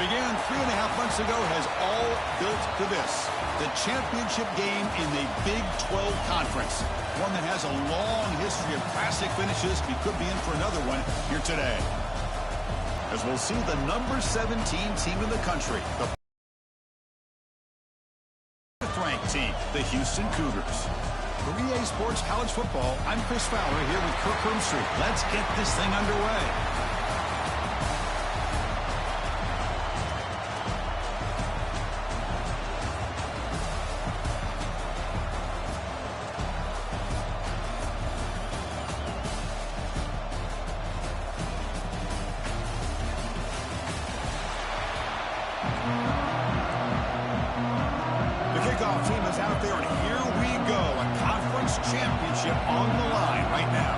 began 3.5 months ago has all built to this. The championship game in the Big 12 Conference. One that has a long history of classic finishes. We could be in for another one here today. As we'll see the number 17 team in the country. The 4th ranked team, the Houston Cougars. For EA Sports College Football, I'm Chris Fowler here with Kirk Hermstreet. Let's get this thing underway. Team is out there, and here we go. A conference championship on the line right now.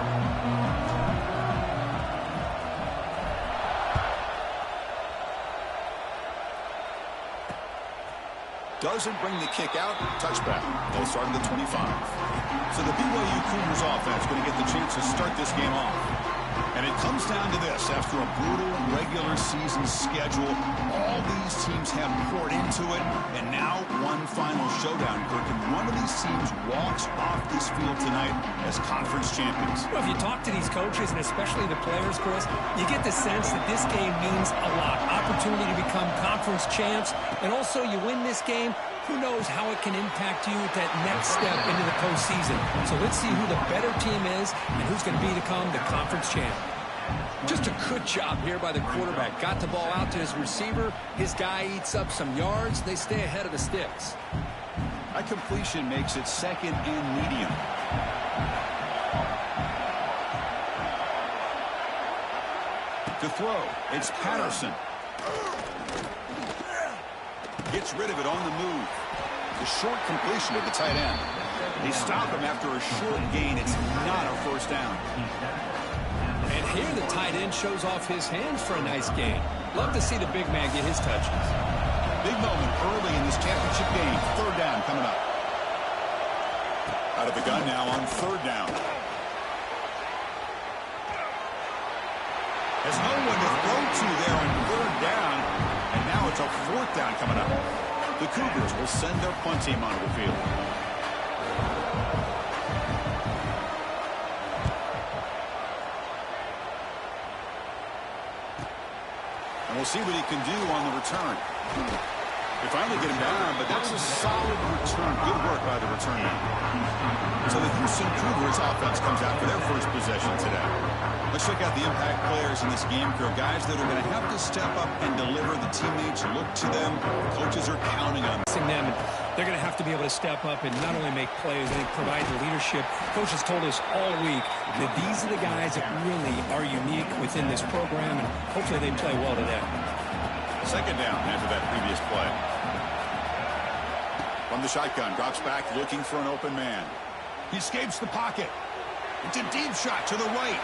Doesn't bring the kick out. Touchback. They'll start at the 25. So the BYU Cougars offense going to get the chance to start this game off. And it comes down to this. After a brutal regular season schedule, all these teams have poured into it, and now one final showdown, Kirk, and one of these teams walks off this field tonight as conference champions. Well, if you talk to these coaches, and especially the players, Chris, you get the sense that this game means a lot. Opportunity to become conference champs, and also you win this game, who knows how it can impact you at that next step into the postseason. So let's see who the better team is and who's going to become the conference champ. Just a good job here by the quarterback. Got the ball out to his receiver. His guy eats up some yards. They stay ahead of the sticks. That completion makes it second and medium. To throw, it's Patterson. Gets rid of it on the move. The short completion to the tight end. They stop him after a short gain. It's not a first down. And here the tight end shows off his hands for a nice gain. Love to see the big man get his touches. Big moment early in this championship game. Third down coming up. Out of the gun now on third down. There's no one to throw to there on third down. And now it's a fourth down coming up. The Cougars will send their punt team onto the field. And we'll see what he can do on the return. They finally get him down, but that's a solid return. Good work by the return man. So the Houston Cougars offense comes out for their first possession today. Let's check out the impact players in this game, crew. Guys that are going to have to step up and deliver. The teammates look to them. Coaches are counting on them. They're going to have to be able to step up and not only make plays, I think provide the leadership. Coach has told us all week that these are the guys that really are unique within this program, and hopefully they play well today. Second down after that previous play. From the shotgun, drops back looking for an open man. He escapes the pocket. It's a deep shot to the right.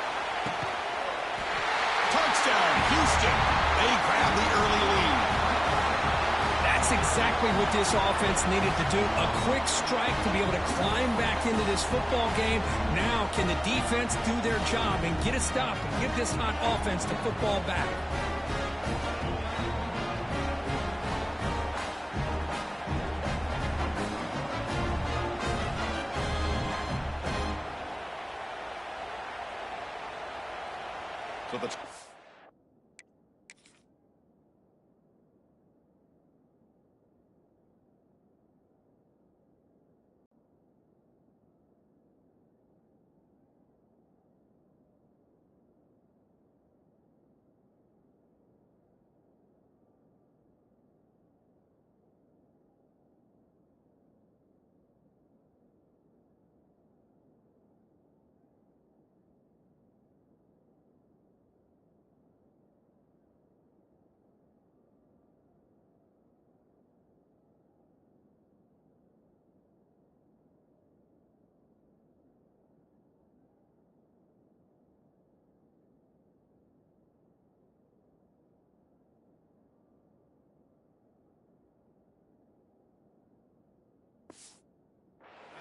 Touchdown, Houston. They grab the early lead. That's exactly what this offense needed to do. A quick strike to be able to climb back into this football game. Now, can the defense do their job and get a stop and give this hot offense the football back? So that's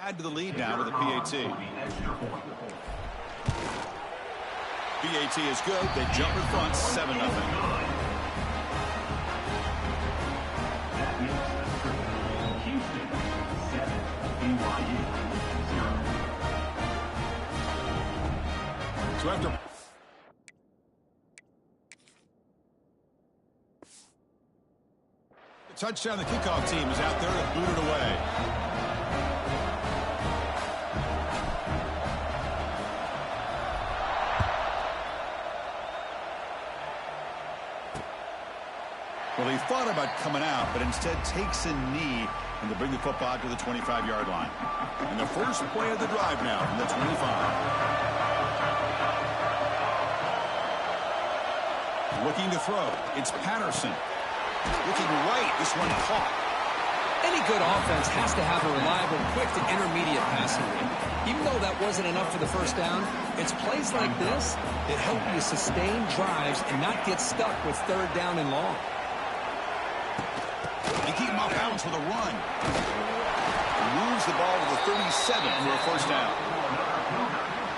add to the lead now with a PAT. PAT is good. They jump in front, 7-0. So after the touchdown, the kickoff team is out there to boot it away. Well, he thought about coming out, but instead takes a knee, and they bring the football to the 25-yard line. And the first play of the drive now from the 25. Looking to throw. It's Patterson. Looking right. This one caught. Any good offense has to have a reliable, quick to intermediate passing game. Even though that wasn't enough for the first down, it's plays like this that help you sustain drives and not get stuck with third down and long. They keep him off balance with a run. He moves the ball to the 37 for a first down.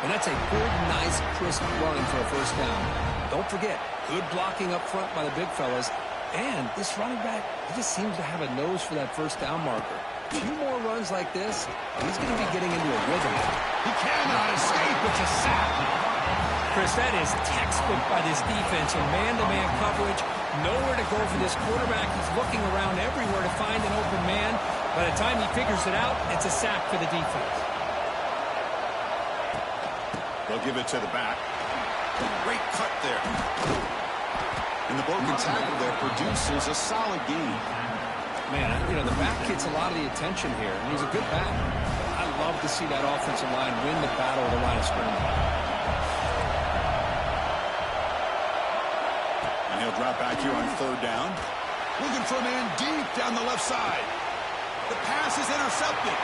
And that's a good, nice, crisp run for a first down. Don't forget, good blocking up front by the big fellas. And this running back, he just seems to have a nose for that first down marker. A few more runs like this, he's going to be getting into a rhythm. He cannot escape. It's a sack. Chris, that is textbook by this defense in man-to-man coverage. Nowhere to go for this quarterback. He's looking around everywhere to find an open man. By the time he figures it out, it's a sack for the defense. They'll give it to the back. Great cut there. And the broken tackle there produces a solid gain. Man, you know, the back gets a lot of the attention here, and he's a good back. I love to see that offensive line win the battle of the line of scrimmage. He'll drop back here on third down. Looking for a man deep down the left side. The pass is intercepted.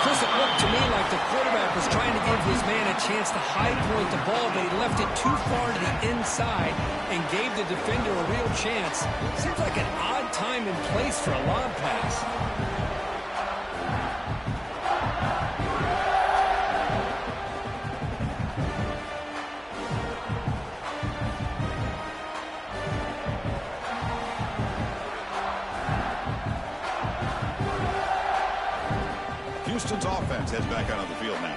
Chris, it looked to me like the quarterback was trying to give his man a chance to high point the ball, but he left it too far to the inside and gave the defender a real chance. Seems like an odd time and place for a lob pass. Houston's offense heads back out on the field now.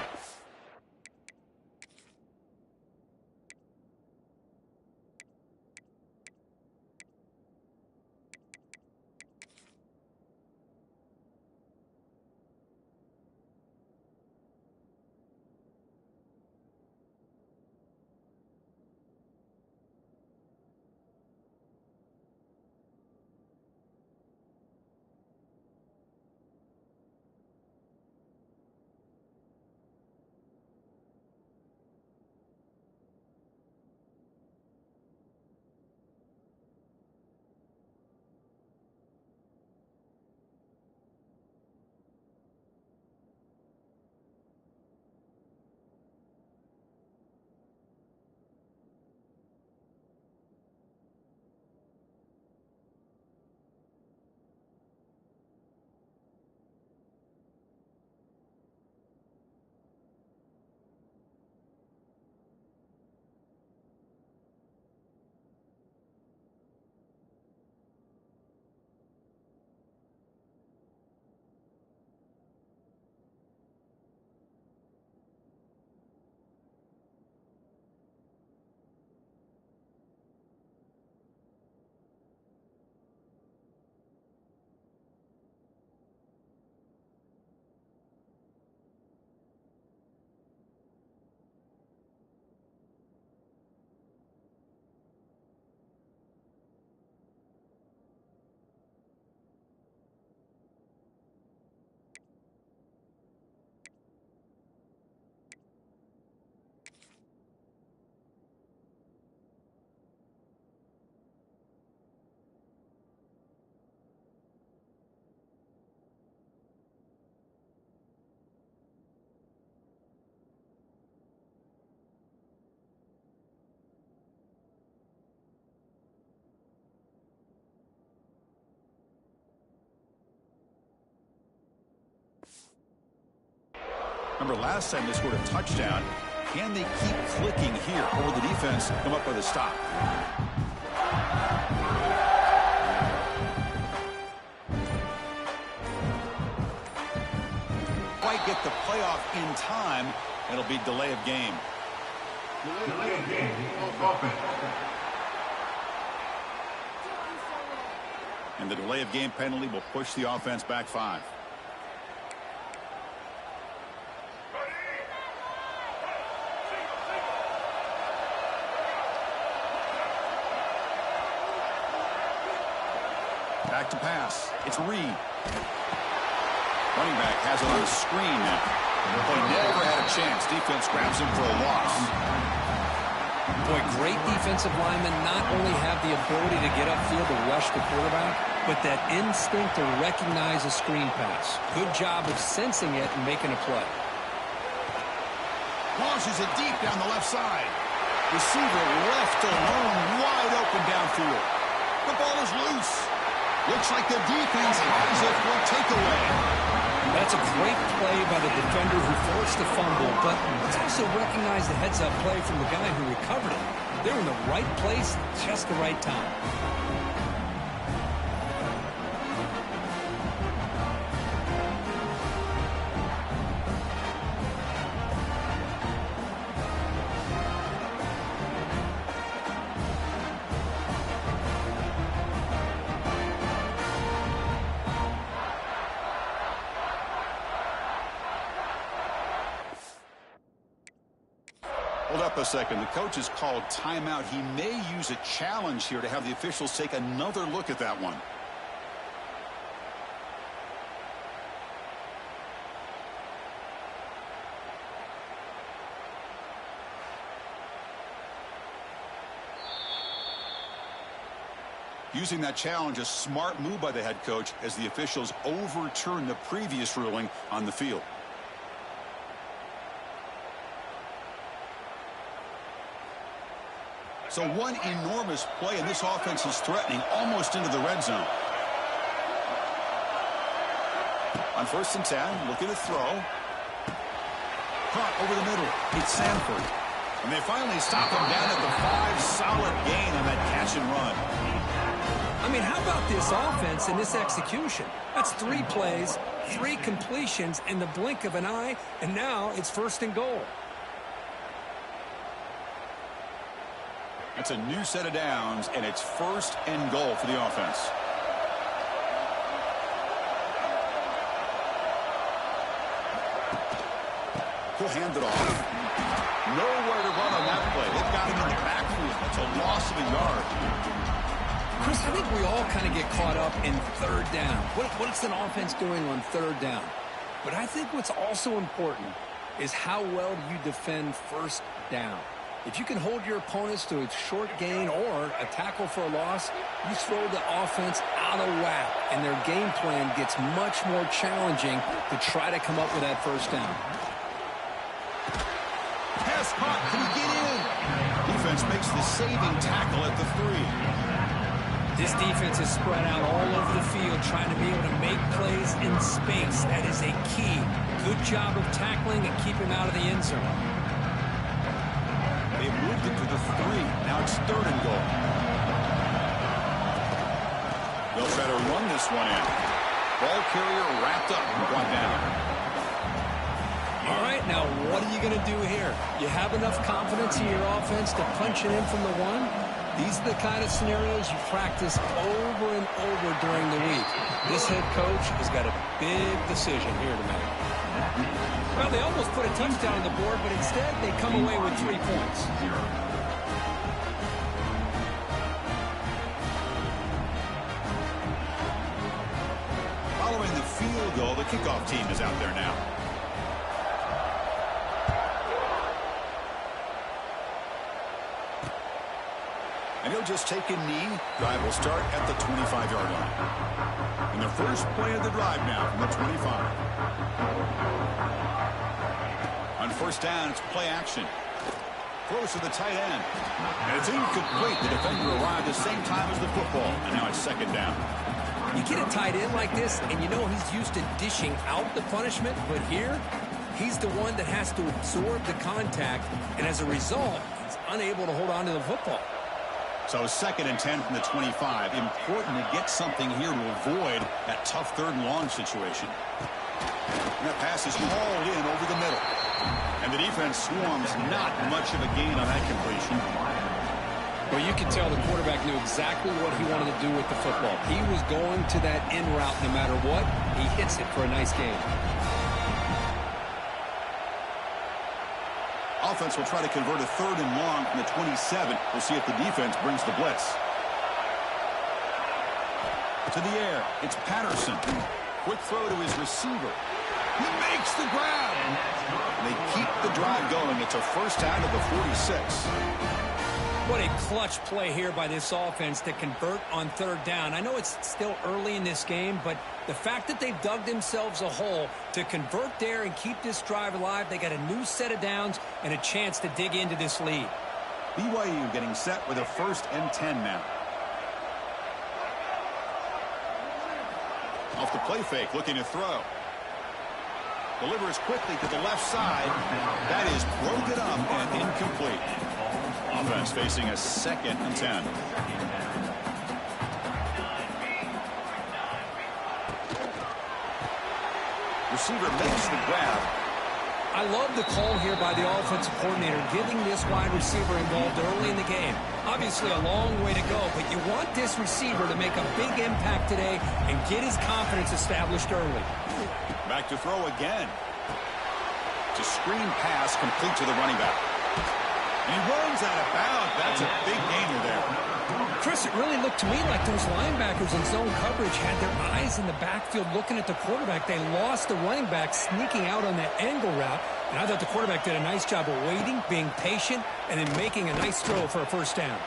Remember last time they scored a touchdown. Can they keep clicking here, or will the defense come up with a stop? Quite get the playoff in time. It'll be delay of game. And the delay of game penalty will push the offense back 5. Back to pass. It's Reed. Running back has it on the screen now. They never had a chance. Defense grabs him for a loss. Boy, great defensive linemen not only have the ability to get upfield to rush the quarterback, but that instinct to recognize a screen pass. Good job of sensing it and making a play. Launches it deep down the left side. Receiver left alone, wide open downfield. The ball is loose. Looks like the defense has it for a takeaway. That's a great play by the defender who forced the fumble, but let's also recognize the heads-up play from the guy who recovered it. They're in the right place, just the right time. Hold up a second. The coach has called timeout. He may use a challenge here to have the officials take another look at that one. Using that challenge, a smart move by the head coach as the officials overturn the previous ruling on the field. So one enormous play, and this offense is threatening almost into the red zone. On 1st and 10, looking to throw. Caught over the middle. It's Sanford. And they finally stop him down at the 5. Solid gain on that catch and run. I mean, how about this offense and this execution? That's 3 plays, 3 completions in the blink of an eye, and now it's 1st and goal. That's a new set of downs, and it's 1st and goal for the offense. He'll hand it off. Nowhere to run on that play. They've got him in the backfield. It's a loss of a yard. Chris, I think we all kind of get caught up in 3rd down. What's an offense doing on 3rd down? But I think what's also important is how well do you defend 1st down. If you can hold your opponents to a short gain or a tackle for a loss, you throw the offense out of whack, and their game plan gets much more challenging to try to come up with that 1st down. Pass caught. Can he get in? Defense makes the saving tackle at the 3. This defense is spread out all over the field, trying to be able to make plays in space. That is a key. Good job of tackling and keep him out of the end zone. They moved it to the 3. Now it's 3rd and goal. They'll try to run this one in. Ball carrier wrapped up and brought down. All right, now what are you going to do here? You have enough confidence in your offense to punch it in from the 1? These are the kind of scenarios you practice over and over during the week. This head coach has got a big decision here to make. Well, they almost put a touchdown on the board, but instead they come away with 3 points. Following the field goal, the kickoff team is out there now. And he'll just take a knee. Drive will start at the 25-yard line. And the first play of the drive now from the 25. On 1st down, it's play action. Close to the tight end. And it's incomplete. The defender arrived at the same time as the football. And now it's 2nd down. You get a tight end like this, and you know he's used to dishing out the punishment, but here, he's the one that has to absorb the contact, and as a result, he's unable to hold on to the football. So 2nd and 10 from the 25. Important to get something here to avoid that tough 3rd and long situation. And that pass is hauled in over the middle. And the defense swarms not much of a gain on that completion. Well, you can tell the quarterback knew exactly what he wanted to do with the football. He was going to that in route no matter what. He hits it for a nice gain. Offense will try to convert a 3rd and long from the 27. We'll see if the defense brings the blitz. To the air, it's Patterson. Quick throw to his receiver. He makes the grab. And they keep the drive going. It's a first down to the 46. What a clutch play here by this offense to convert on 3rd down. I know it's still early in this game, but the fact that they've dug themselves a hole to convert there and keep this drive alive, they got a new set of downs and a chance to dig into this lead. BYU getting set with a 1st and 10 now. Off the play fake, looking to throw. Delivers quickly to the left side. That is broken up and incomplete. Offense facing a 2nd and 10. Receiver makes the grab. I love the call here by the offensive coordinator, getting this wide receiver involved early in the game. Obviously a long way to go, but you want this receiver to make a big impact today and get his confidence established early. Back to throw again. To screen pass complete to the running back. And he runs out of bounds. That's a big gainer there. Chris, it really looked to me like those linebackers in zone coverage had their eyes in the backfield looking at the quarterback. They lost the running back sneaking out on that angle route. And I thought the quarterback did a nice job of waiting, being patient, and then making a nice throw for a first down.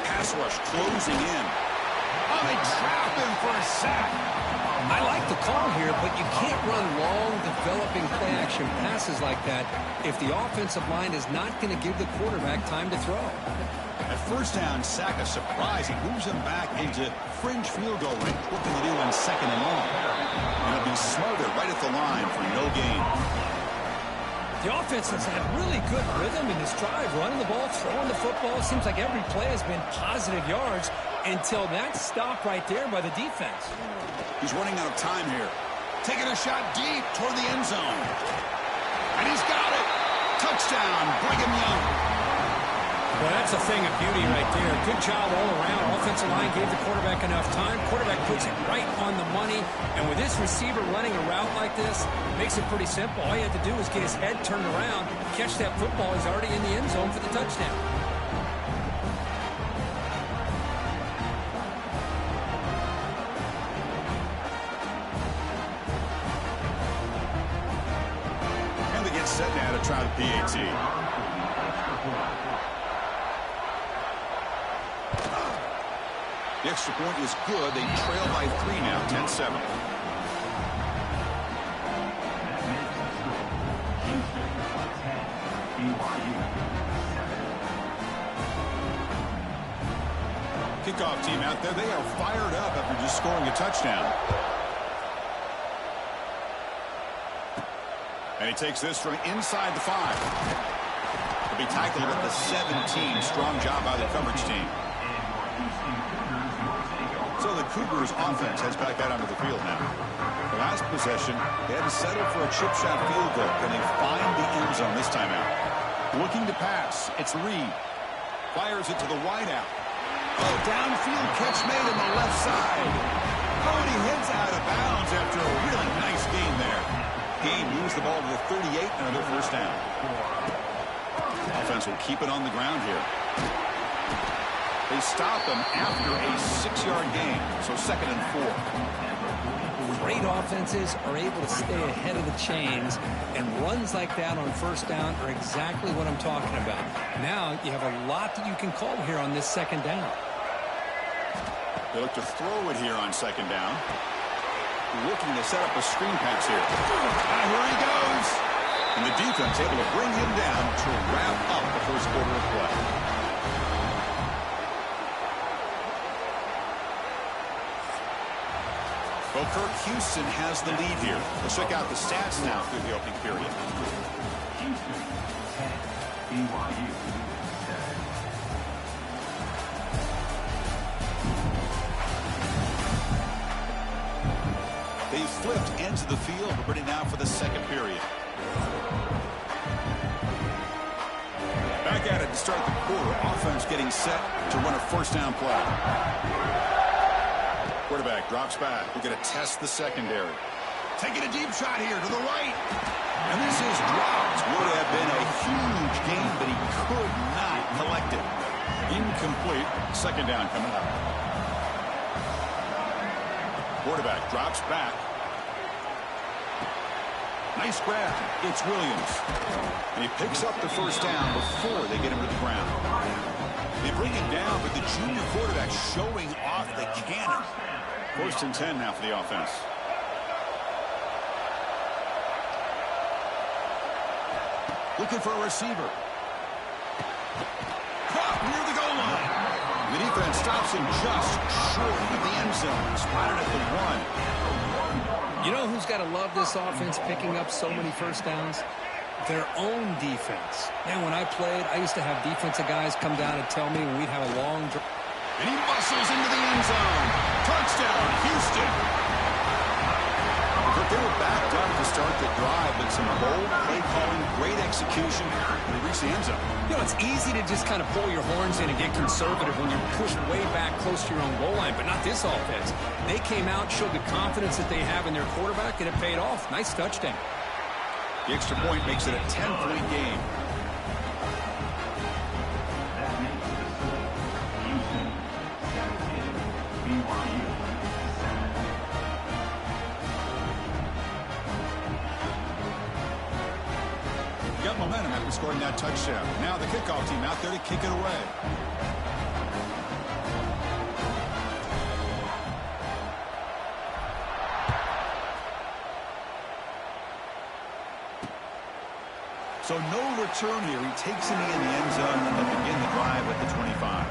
Pass rush closing in. Oh, they trap him for a sack. I like the call here, but you can't run long, developing play-action passes like that if the offensive line is not going to give the quarterback time to throw. At first down, sack a surprise. He moves him back into fringe field goal range. What can they do on 2nd and long? And it'll be smothered right at the line for no gain. The offense has had really good rhythm in this drive, running the ball, throwing the football. It seems like every play has been positive yards until that stop right there by the defense. He's running out of time here. Taking a shot deep toward the end zone. And he's got it. Touchdown, Brigham Young. Well, that's a thing of beauty right there. Good job all around. Offensive line gave the quarterback enough time. Quarterback puts it right on the money. And with this receiver running a route like this, it makes it pretty simple. All you have to do is get his head turned around, catch that football. He's already in the end zone for the touchdown. And they get set now to try the PAT. The extra point is good. They trail by 3 now, 10-7. Kickoff team out there. They are fired up after just scoring a touchdown. And he takes this from inside the 5. He'll be tackled at the 17. Strong job by the coverage team. So the Cougars offense heads back out onto the field now. The last possession, they had to settle for a chip shot field goal. Can they find the end zone this time out? Looking to pass. It's Reed. Fires it to the wideout. Oh, downfield catch made on the left side. Oh, and he heads out of bounds after a really nice gain there. He moves the ball to the 38, another first down. Offense will keep it on the ground here. They stop him after a 6-yard gain, so 2nd and 4. Great offenses are able to stay ahead of the chains, and runs like that on first down are exactly what I'm talking about. Now you have a lot that you can call here on this 2nd down. They look to throw it here on 2nd down. Looking to set up a screen pass here. And here he goes. And the defense able to bring him down to wrap up the first quarter of play. Well, Kirk Houston has the lead here. Let's check out the stats now through the opening period. Houston 10, BYU 7. They flipped into the field. We're ready now for the 2nd period. start the quarter. Offense getting set to run a first down play. Quarterback drops back. We're going to test the secondary. Taking a deep shot here to the right. And this is dropped. Would have been a huge gain, but he could not collect it. Incomplete. Second down coming up. Quarterback drops back. Nice grab. It's Williams. And he picks up the first down before they get him to the ground. They bring him down, but the junior quarterback showing off the cannon. First and 10 now for the offense. Looking for a receiver. Caught near the goal line. The defense stops him just short of the end zone. Spotted at the 1. You know who's got to love this offense picking up so many first downs? Their own defense. Man, when I played, I used to have defensive guys come down and tell me when we'd have a long drive. And he muscles into the end zone. Touchdown, Houston. But they were backed up to start the drive, but some bold play calling, great execution, and they reached the end zone. You know, it's easy to just kind of pull your horns in and get conservative when you're pushed way back close to your own goal line, but not this offense. They came out, showed the confidence that they have in their quarterback, and it paid off. Nice touchdown. The extra point makes it a 10-point game. Got momentum after scoring that touchdown. Now the kickoff team out there to kick it away. So no return here. He takes him in the end zone and they'll begin the drive at the 25.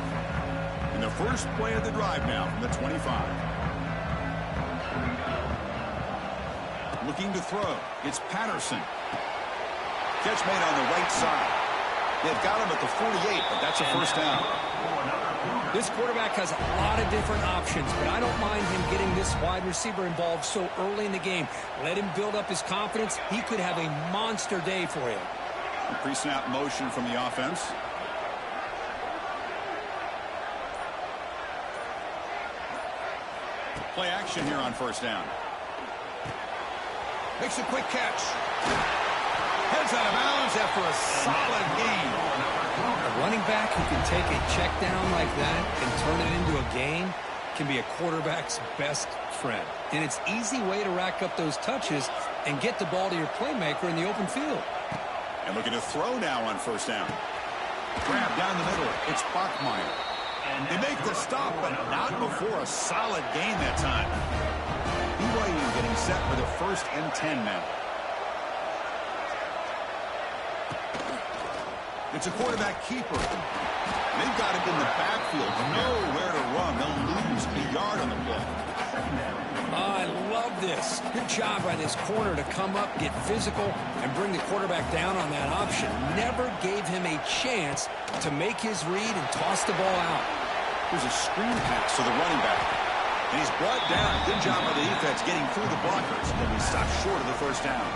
And the first play of the drive now from the 25. Looking to throw. It's Patterson. Catch made on the right side. They've got him at the 48, but that's a first down. This quarterback has a lot of different options, but I don't mind him getting this wide receiver involved so early in the game. Let him build up his confidence. He could have a monster day for him. Pre-snap motion from the offense. Play action here on first down. Makes a quick catch. Heads out of bounds after a solid gain. A running back who can take a check down like that and turn it into a gain can be a quarterback's best friend. And it's an easy way to rack up those touches and get the ball to your playmaker in the open field. And looking to throw now on first down. Grab down the middle. It's Bachmeier. They make the stop, but not before a solid gain that time. BYU getting set for the first and 10 now. It's a quarterback keeper. They've got him in the backfield. Nowhere to run. They'll lose a yard on the play. I love this. Good job by this corner to come up, get physical, and bring the quarterback down on that option. Never gave him a chance to make his read and toss the ball out. Here's a screen pass to the running back. And he's brought down. Good job by the defense getting through the blockers. And he stopped short of the first down.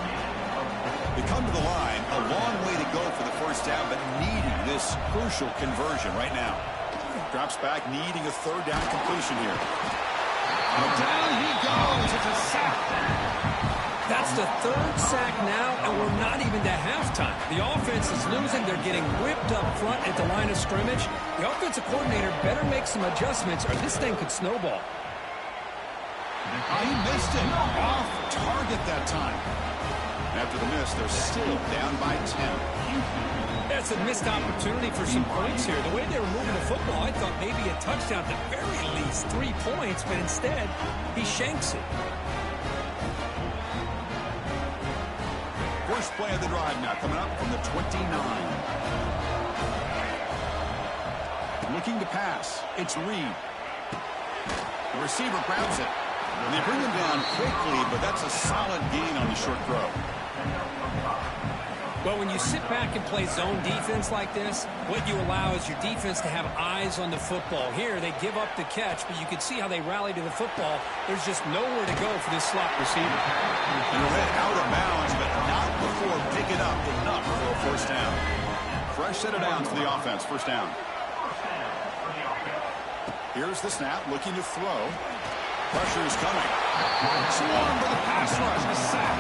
They come to the line. A long way to go for the first down, but needing this crucial conversion right now. Drops back, needing a third down completion here. And down he goes. It's a sack. That's the third sack now, and we're not even to halftime. The offense is losing. They're getting whipped up front at the line of scrimmage. The offensive coordinator better make some adjustments, or this thing could snowball. He missed it. Off target that time. After the miss, they're still down by 10. That's a missed opportunity for some points here. The way they were moving the football, I thought maybe a touchdown, at the very least 3 points, but instead, he shanks it. First play of the drive now coming up from the 29. Looking to pass. It's Reed. The receiver grabs it. And they bring him down quickly, but that's a solid gain on the short throw. Well, when you sit back and play zone defense like this, what you allow is your defense to have eyes on the football. Here, they give up the catch, but you can see how they rally to the football. There's just nowhere to go for this slot receiver. And read out of bounds, but not before picking up enough for a first down. Fresh set of downs for the offense. First down. Here's the snap, looking to throw. Pressure is coming. Swarmed by the pass rush. A sack.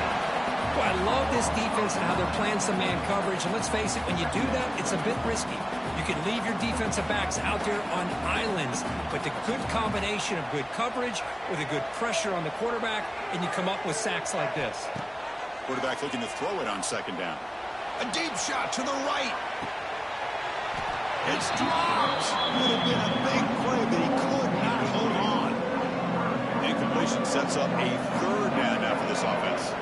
Well, I love this defense and how they're playing some man coverage. And let's face it, when you do that, it's a bit risky. You can leave your defensive backs out there on islands, but the good combination of good coverage with a good pressure on the quarterback, and you come up with sacks like this. Quarterback looking to throw it on second down. A deep shot to the right. It's dropped. Would have been a big play, but he could not hold on. Incompletion sets up a third down now for this offense.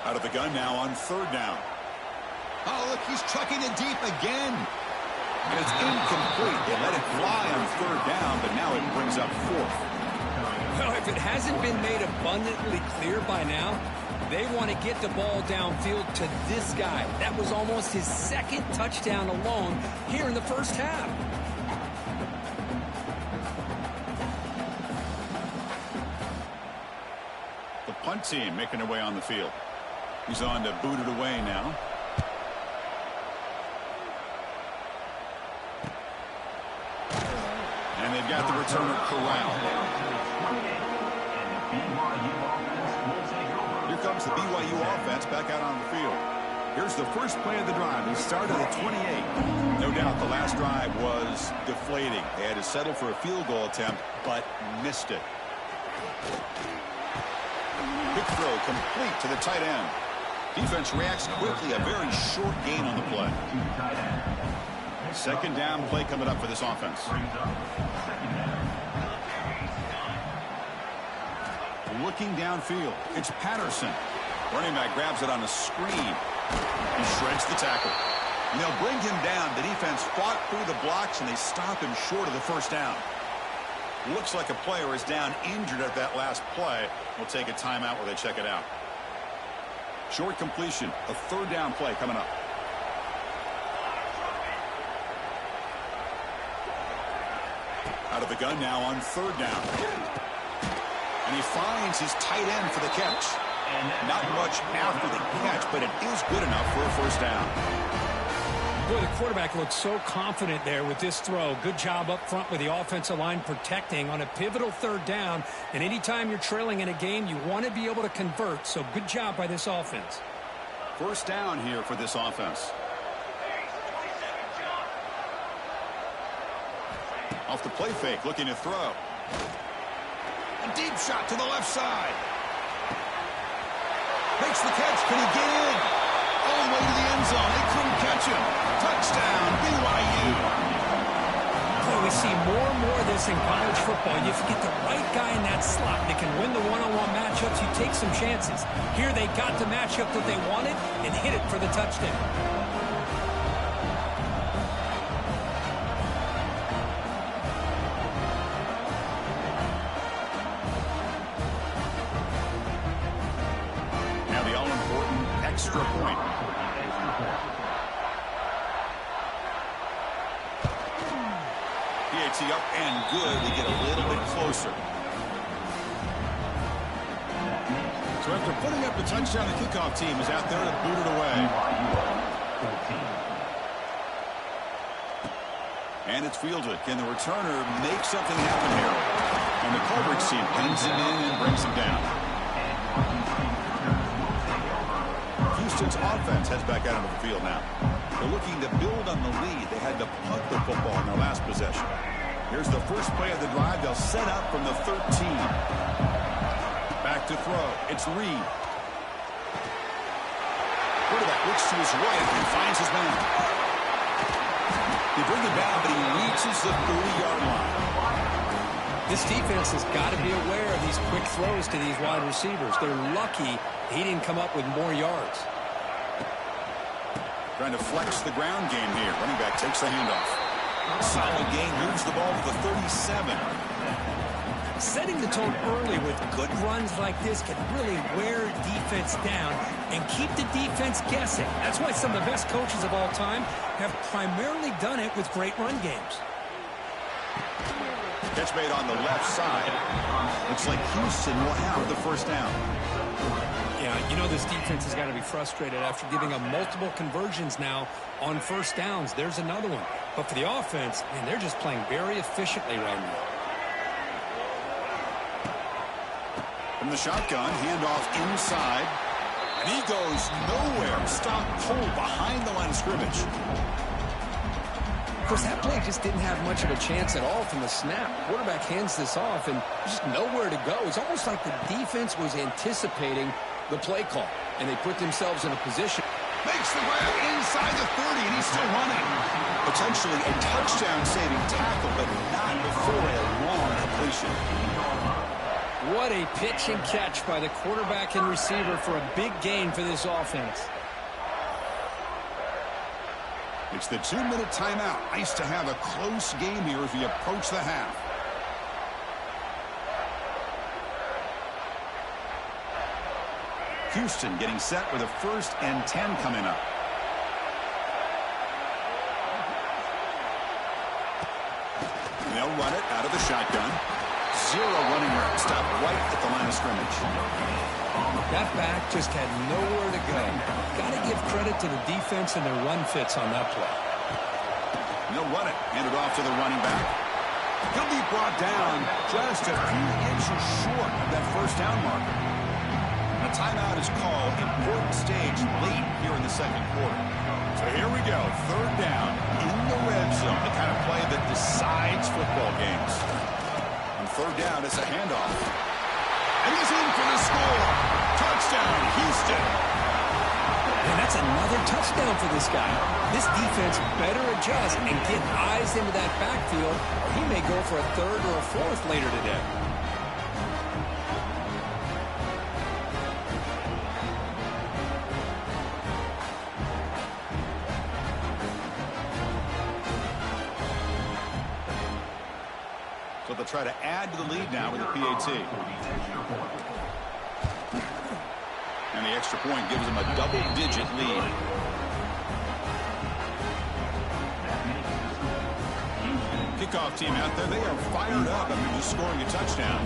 Out of the gun now on third down. Oh, look, he's chucking it deep again. And it's incomplete. They let it fly on third down, but now it brings up fourth. Well, if it hasn't been made abundantly clear by now, they want to get the ball downfield to this guy. That was almost his second touchdown alone here in the first half. The punt team making their way on the field. He's on to boot it away now. And they've got the returner corralled. Here comes the BYU offense back out on the field. Here's the first play of the drive. They started at 28. No doubt the last drive was deflating. They had to settle for a field goal attempt, but missed it. Quick throw complete to the tight end. Defense reacts quickly. A very short gain on the play. Second down play coming up for this offense. Looking downfield. It's Patterson. Running back grabs it on a screen. He shreds the tackle. And they'll bring him down. The defense fought through the blocks, and they stop him short of the first down. Looks like a player is down injured at that last play. We'll take a timeout while they check it out. Short completion. A third down play coming up. Out of the gun now on third down. And he finds his tight end for the catch. Not much after the catch, but it is good enough for a first down. Boy, the quarterback looks so confident there with this throw. Good job up front with the offensive line protecting on a pivotal third down. And anytime you're trailing in a game, you want to be able to convert. So good job by this offense. First down here for this offense. Off the play fake, looking to throw. A deep shot to the left side. Makes the catch. Can he get in? All the way to the end zone. They couldn't catch him. Touchdown, BYU. Boy, we see more and more of this in college football. You get the right guy in that slot that can win the one-on-one matchups. You take some chances. Here they got the matchup that they wanted and hit it for the touchdown. Extra point. PAT up and good. We get a little bit closer. So after putting up the touchdown, the kickoff team is out there to boot it away. And it's fielded. Can the returner make something happen here? And the coverage team pins him in and brings him down. Houston's offense heads back out onto the field now. They're looking to build on the lead. They had to punt the football in their last possession. Here's the first play of the drive. They'll set up from the 13. Back to throw. It's Reed. Quarterback looks to his right and finds his man. They bring him down, but he reaches the 30-yard line. This defense has got to be aware of these quick throws to these wide receivers. They're lucky he didn't come up with more yards. Trying to flex the ground game here. Running back takes the handoff. Solid gain, moves the ball to the 37. Setting the tone early with good runs like this can really wear defense down and keep the defense guessing. That's why some of the best coaches of all time have primarily done it with great run games. Catch made on the left side. Looks like Houston will have the first down. Yeah, you know this defense has got to be frustrated after giving them multiple conversions now on first downs. There's another one. But for the offense, man, they're just playing very efficiently right now. From the shotgun, handoff inside. And he goes nowhere. Stop cold behind the line of scrimmage. Of course, that play just didn't have much of a chance at all from the snap. Quarterback hands this off, and there's just nowhere to go. It's almost like the defense was anticipating the play call, and they put themselves in a position. Makes the grab inside the 30, and he's still running. Potentially a touchdown-saving tackle, but not before a long completion. What a pitch and catch by the quarterback and receiver for a big gain for this offense. It's the 2-minute timeout. Nice to have a close game here as we approach the half. Houston getting set with a 1st and 10 coming up. And they'll run it out of the shotgun. 0 running room. Stop right at the line of scrimmage. That back just had nowhere to go. Got to give credit to the defense and their run fits on that play. And they'll run it. Hand it off to the running back. He'll be brought down just a few inches short of that first down marker. A timeout is called. Important stage late here in the second quarter. So here we go. 3rd down in the red zone. The kind of play that decides football games. On 3rd down, it's a handoff. And he's in for the score. Touchdown, Houston. And that's another touchdown for this guy. This defense better adjust and get eyes into that backfield, or he may go for a 3rd or a 4th later today. So they'll try to add to the lead now with a PAT. And the extra point gives them a double-digit lead. Kickoff team out there, they are fired up after just scoring a touchdown.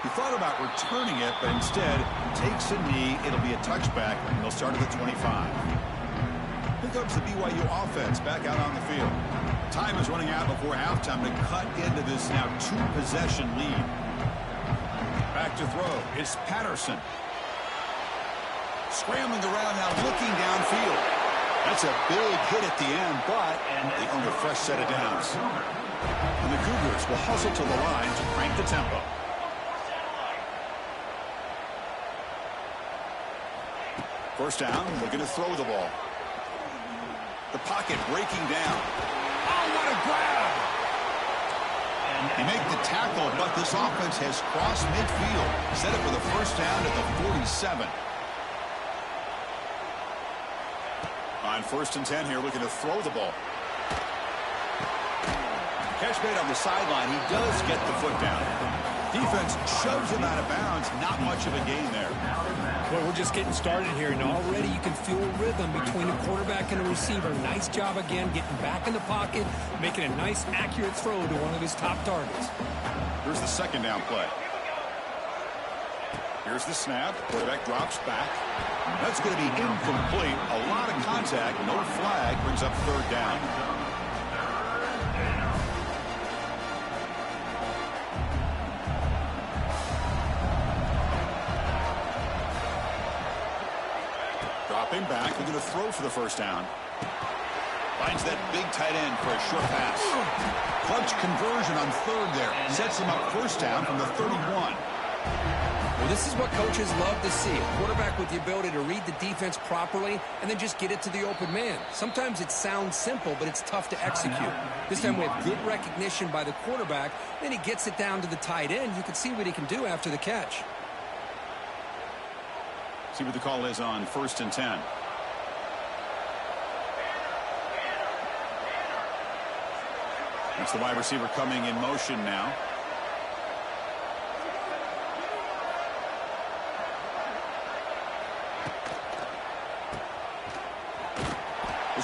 He thought about returning it, but instead takes a knee. It'll be a touchback. They'll start at the 25. Here comes the BYU offense back out on the field. Time is running out before halftime to cut into this now 2-possession lead. Back to throw. It's Patterson. Scrambling around now, looking downfield. That's a big hit at the end, but they earn a fresh set of downs. And the Cougars will hustle to the line to crank the tempo. First down, looking to throw the ball. The pocket breaking down. Oh, what a grab! He made the tackle, but this offense has crossed midfield. Set it for the first down at the 47. On 1st and 10 here, looking to throw the ball. Catch made on the sideline. He does get the foot down. Defense shoves him out of bounds. Not much of a gain there. Well, we're just getting started here, and already you can feel rhythm between a quarterback and a receiver. Nice job again, getting back in the pocket, making a nice, accurate throw to one of his top targets. Here's the 2nd down play. Here's the snap. Quarterback drops back. That's going to be incomplete. A lot of contact. No flag. Brings up 3rd down. Dropping back. They're going to throw for the first down. Finds that big tight end for a short pass. Clutch conversion on 3rd there. Sets him up first down from the 31. Well, this is what coaches love to see. A quarterback with the ability to read the defense properly and then just get it to the open man. Sometimes it sounds simple, but it's tough to execute. This time we have good recognition by the quarterback. Then he gets it down to the tight end. You can see what he can do after the catch. See what the call is on 1st and 10. That's the wide receiver coming in motion now.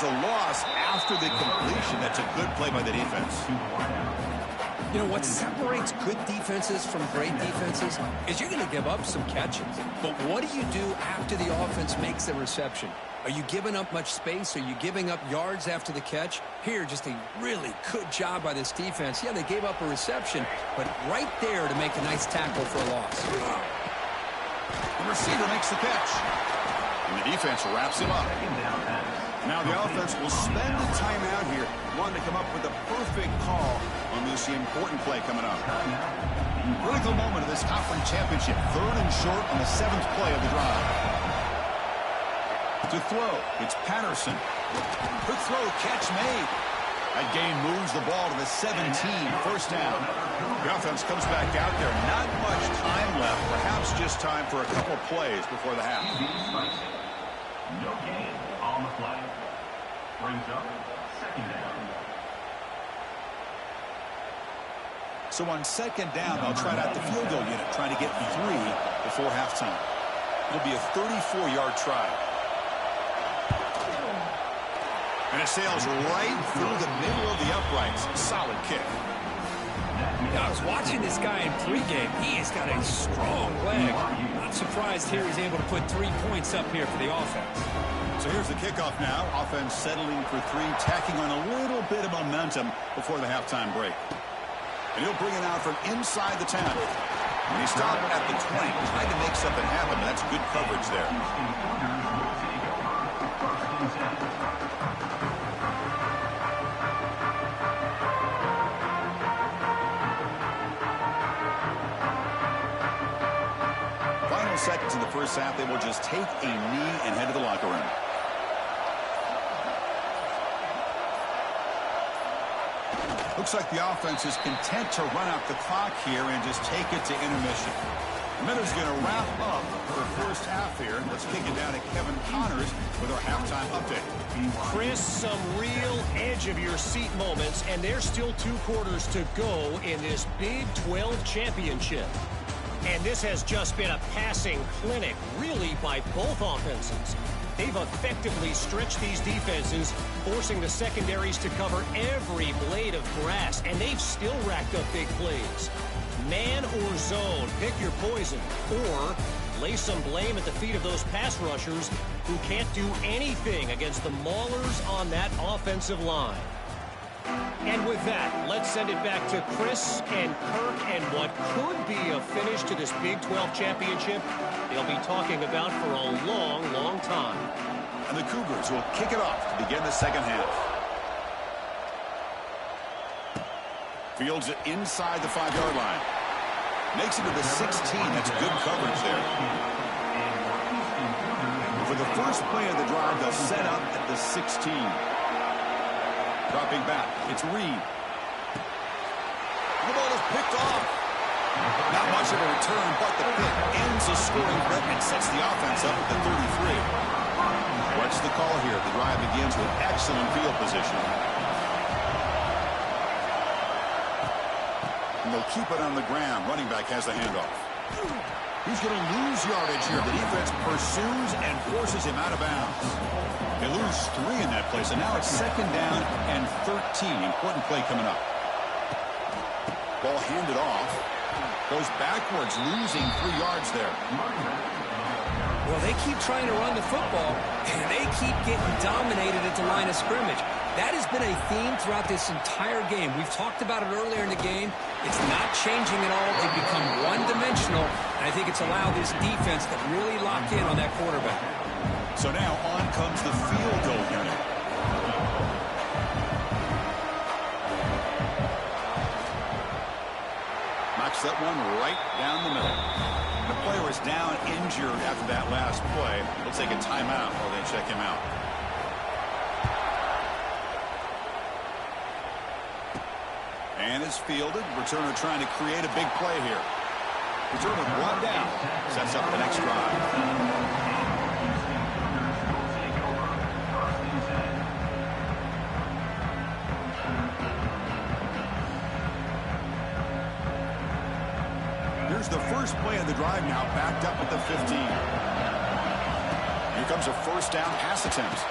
was a loss after the completion. That's a good play by the defense. You know, what separates good defenses from great defenses is you're going to give up some catches. But what do you do after the offense makes the reception? Are you giving up much space? Are you giving up yards after the catch? Here, just a really good job by this defense. Yeah, they gave up a reception, but right there to make a nice tackle for a loss. The receiver makes the catch. And the defense wraps him up. Now the offense will spend the timeout here, wanting to come up with the perfect call on this important play coming up. Critical moment of this conference championship. 3rd and short on the 7th play of the drive. To throw, it's Patterson. Quick throw, catch made. That gain moves the ball to the 17, first down. The offense comes back out there. Not much time left, perhaps just time for a couple plays before the half. No gain on the play. Brings up 2nd down. So on 2nd down, they'll try out the field goal unit, trying to get 3 before halftime. It'll be a 34-yard try. And it sails right through the middle of the uprights. Solid kick. Yeah, I was watching this guy in pregame. He has got a strong leg. Not surprised here he's able to put 3 points up here for the offense. So here's the kickoff now. Offense settling for 3, tacking on a little bit of momentum before the halftime break. And he'll bring it out from inside the 10. And he stopped at the 20, trying to make something happen. That's good coverage there. Final seconds in the first half, they will just take a knee and head to the locker room. Looks like the offense is content to run out the clock here and just take it to intermission. Miller's going to wrap up the first half here. Let's kick it down to Kevin Connors with our halftime update. Chris, some real edge-of-your-seat moments, and there's still 2 quarters to go in this Big 12 championship. And this has just been a passing clinic, really, by both offenses. They've effectively stretched these defenses, forcing the secondaries to cover every blade of grass, and they've still racked up big plays. Man or zone, pick your poison, or lay some blame at the feet of those pass rushers who can't do anything against the maulers on that offensive line. And with that, let's send it back to Chris and Kirk and what could be a finish to this Big 12 championship they'll be talking about for a long, long time. And the Cougars will kick it off to begin the second half. Fields it inside the 5-yard line. Makes it to the 16. That's good coverage there. For the first play of the drive, they'll set up at the 16. Dropping back, it's Reed. The ball is picked off. Not much of a return, but the pick ends the scoring threat and sets the offense up at the 33. What's the call here? The drive begins with excellent field position. And they'll keep it on the ground. Running back has the handoff. He's going to lose yardage here. The defense pursues and forces him out of bounds. They lose 3 in that place, and now it's 2nd down and 13. Important play coming up. Ball handed off. Goes backwards, losing 3 yards there. Well, they keep trying to run the football, and they keep getting dominated at the line of scrimmage. That has been a theme throughout this entire game. We've talked about it earlier in the game. It's not changing at all. They've become one-dimensional, and I think it's allowed this defense to really lock in on that quarterback. So now on comes the field goal unit. Knocks that one right down the middle. The player is down injured after that last play. They'll take a timeout while they check him out. And it's fielded. Returner trying to create a big play here. Returner brought down. Sets up the next drive. Here's the first play of the drive now, backed up at the 15. Here comes a first down pass attempt.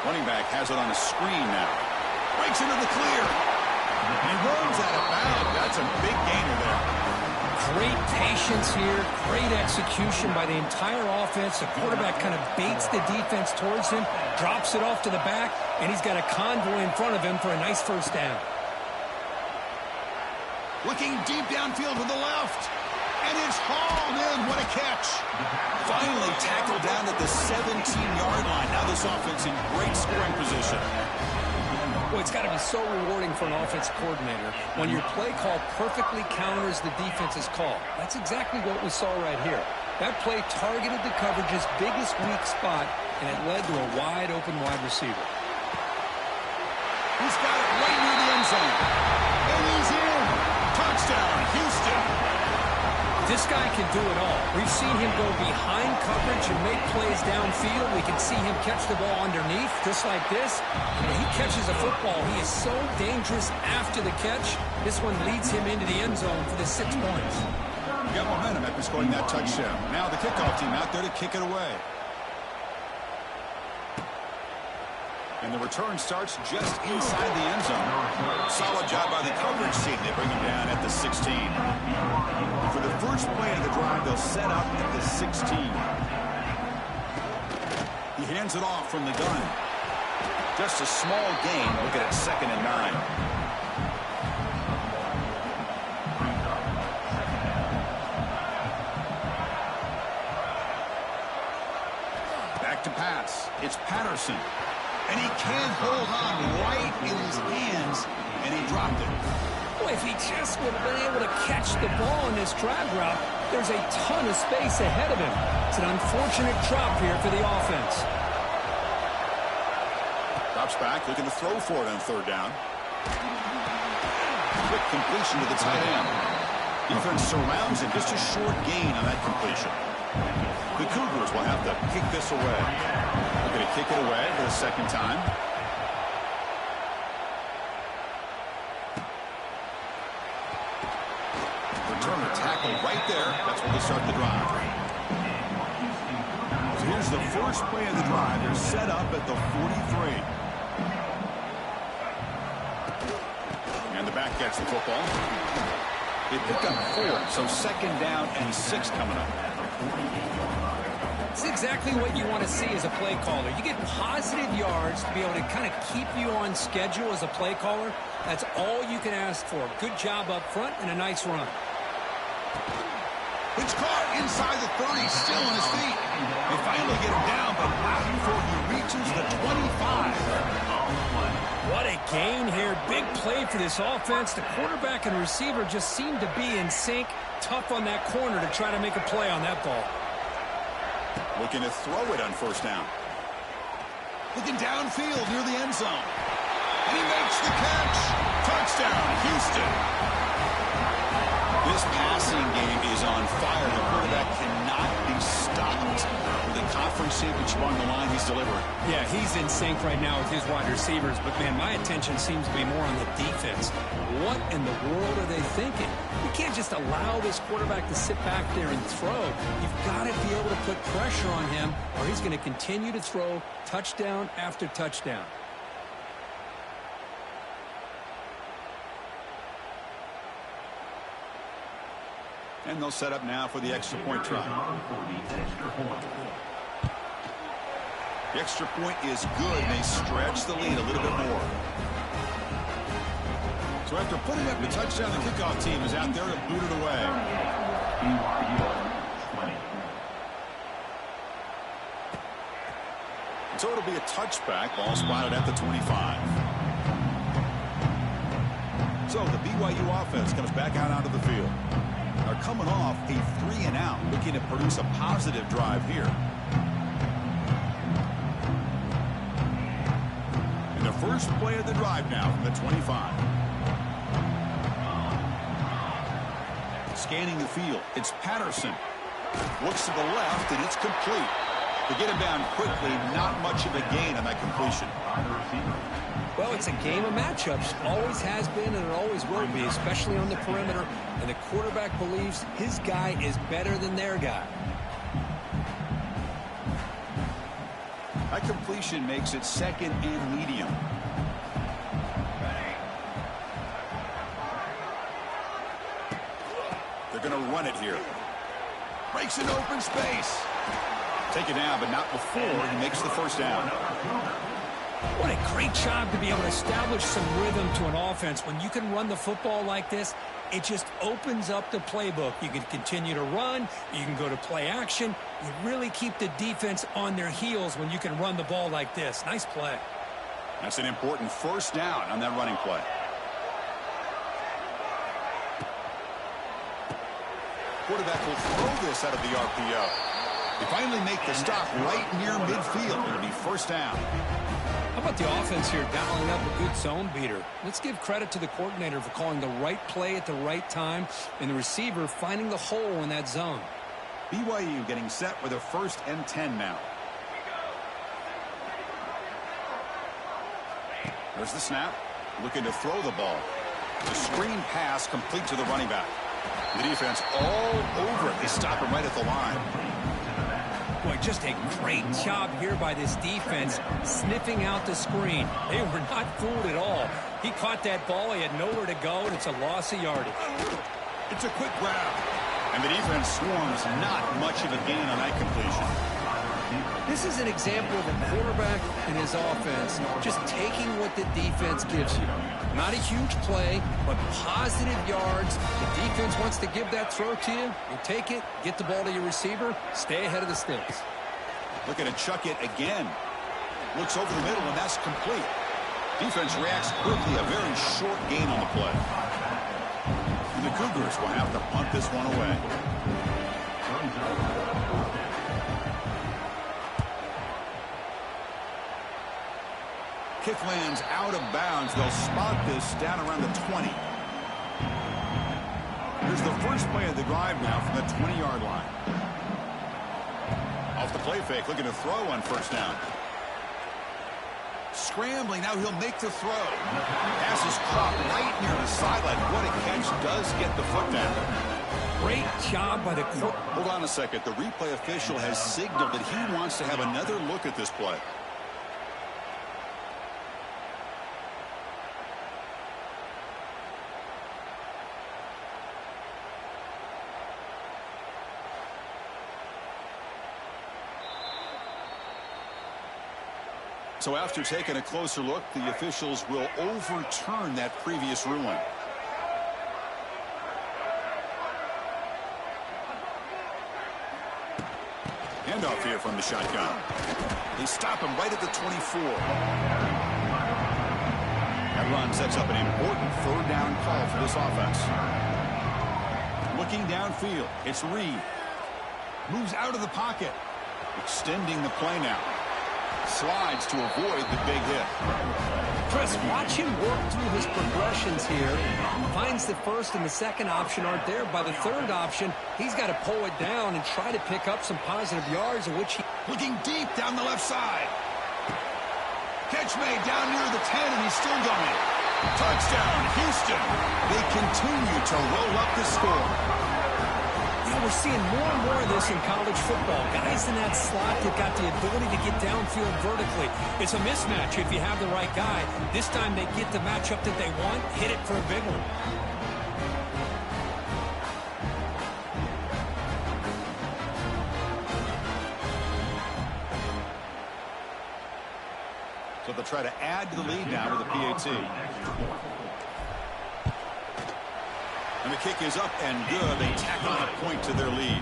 Running back has it on a screen now. Breaks into the clear. And he runs out of bounds. That's a big gainer there. Great patience here. Great execution by the entire offense. The quarterback kind of baits the defense towards him, drops it off to the back, and he's got a convoy in front of him for a nice first down. Looking deep downfield to the left. And it's hauled in. What a catch. Finally tackled down at the 17-yard line. Now this offense in great scoring position. Well, it's got to be so rewarding for an offense coordinator when your play call perfectly counters the defense's call. That's exactly what we saw right here. That play targeted the coverage's biggest weak spot, and it led to a wide-open wide receiver. He's got it right near the end zone. And he's in. Touchdown, Houston. This guy can do it all. We've seen him go behind coverage and make plays downfield. We can see him catch the ball underneath, just like this. And when he catches a football, he is so dangerous after the catch. This one leads him into the end zone for the 6 points. Got momentum after scoring that touchdown. Now the kickoff team out there to kick it away. And the return starts just inside the end zone. Solid job by the coverage team. They bring him down at the 16. For the first play of the drive, they'll set up at the 16. He hands it off from the gun. Just a small gain. Look at it, 2nd and 9. Back to pass. It's Patterson. And he can't hold on right in his hands, and he dropped it. Boy, if he just would have been able to catch the ball in this drag route, there's a ton of space ahead of him. It's an unfortunate drop here for the offense. Drops back, looking to throw for it on 3rd down. Quick completion to the tight end. Defense surrounds him, just a short gain on that completion. The Cougars will have to kick this away. They're going to kick it away for the 2nd time. Returner tackled right there. That's where they start the drive. So here's the first play of the drive. They're set up at the 43. And the back gets the football. They pick up 4, so 2nd down and 6 coming up. It's exactly what you want to see as a play caller. You get positive yards to be able to kind of keep you on schedule as a play caller. That's all you can ask for. Good job up front and a nice run. It's caught inside the 30, still on his feet. They finally get him down, but not before he reaches the 25. What a gain here. Big play for this offense. The quarterback and receiver just seem to be in sync. Tough on that corner to try to make a play on that ball. Looking to throw it on 1st down. Looking downfield near the end zone. And he makes the catch. Touchdown, Houston. This passing game is on fire. The quarterback cannot be stopped. With the conference championship on the line, he's delivering. Yeah, he's in sync right now with his wide receivers. But, man, my attention seems to be more on the defense. What in the world are they thinking? You can't just allow this quarterback to sit back there and throw. You've got to be able to put pressure on him, or he's going to continue to throw touchdown after touchdown. And they'll set up now for the extra point try. The extra point is good, and they stretch the lead a little bit more. So after putting up the touchdown, the kickoff team is out there to boot it away. So it'll be a touchback. Ball spotted at the 25. So the BYU offense comes back out onto the field. They're coming off a 3-and-out, looking to produce a positive drive here. And the first play of the drive now from the 25. Scanning the field, it's Patterson. Looks to the left, and it's complete. To get him down quickly, not much of a gain on that completion. Well, it's a game of matchups. Always has been, and it always will be, especially on the perimeter. And the quarterback believes his guy is better than their guy. That completion makes it second and medium. They're going to run it here. Breaks an open space. Take it down, but not before he makes the first down. What a great job to be able to establish some rhythm to an offense. When you can run the football like this, it just opens up the playbook. You can continue to run. You can go to play action. You really keep the defense on their heels when you can run the ball like this. Nice play. That's an important first down on that running play. Quarterback will throw this out of the RPO. They finally make the stop right near midfield. It'll be first down. How about the offense here dialing up a good zone beater? Let's give credit to the coordinator for calling the right play at the right time and the receiver finding the hole in that zone. BYU getting set with a 1st and 10 now. There's the snap. Looking to throw the ball. The screen pass complete to the running back. The defense all over it. They stop him right at the line. Boy, just a great job here by this defense, sniffing out the screen. They were not fooled at all. He caught that ball. He had nowhere to go, and it's a loss of yardage. It's a quick grab. And the defense swarms not much of a gain on that completion. This is an example of a quarterback and his offense just taking what the defense gives you. Not a huge play, but positive yards. The defense wants to give that throw to you. You take it, get the ball to your receiver, stay ahead of the sticks. Looking to chuck it again. Looks over the middle, and that's complete. Defense reacts quickly. A very short gain on the play. And the Cougars will have to punt this one away. Kick lands out of bounds. They'll spot this down around the 20. Here's the first play of the drive now from the 20-yard line. Off the play fake, looking to throw on first down. Scrambling, now he'll make the throw. Pass is caught right near the sideline. What a catch, does get the foot down. Great job by the court. Hold on a second. The replay official has signaled that he wants to have another look at this play. So after taking a closer look, the officials will overturn that previous ruling. Handoff here from the shotgun. They stop him right at the 24. That run sets up an important 3rd down call for this offense. Looking downfield, it's Reed. Moves out of the pocket. Extending the play now. Slides to avoid the big hit. Chris, watch him work through his progressions here. Finds the first and the second option aren't there. By the third option, he's got to pull it down and try to pick up some positive yards, in which he... Looking deep down the left side. Catch made down near the 10, and he's still going. Touchdown, Houston. They continue to roll up the score. We're seeing more and more of this in college football. Guys in that slot that got the ability to get downfield vertically. It's a mismatch if you have the right guy. This time they get the matchup that they want, hit it for a big one. So they'll try to add to the lead now with a PAT. And the kick is up and good. They tack on a point to their lead.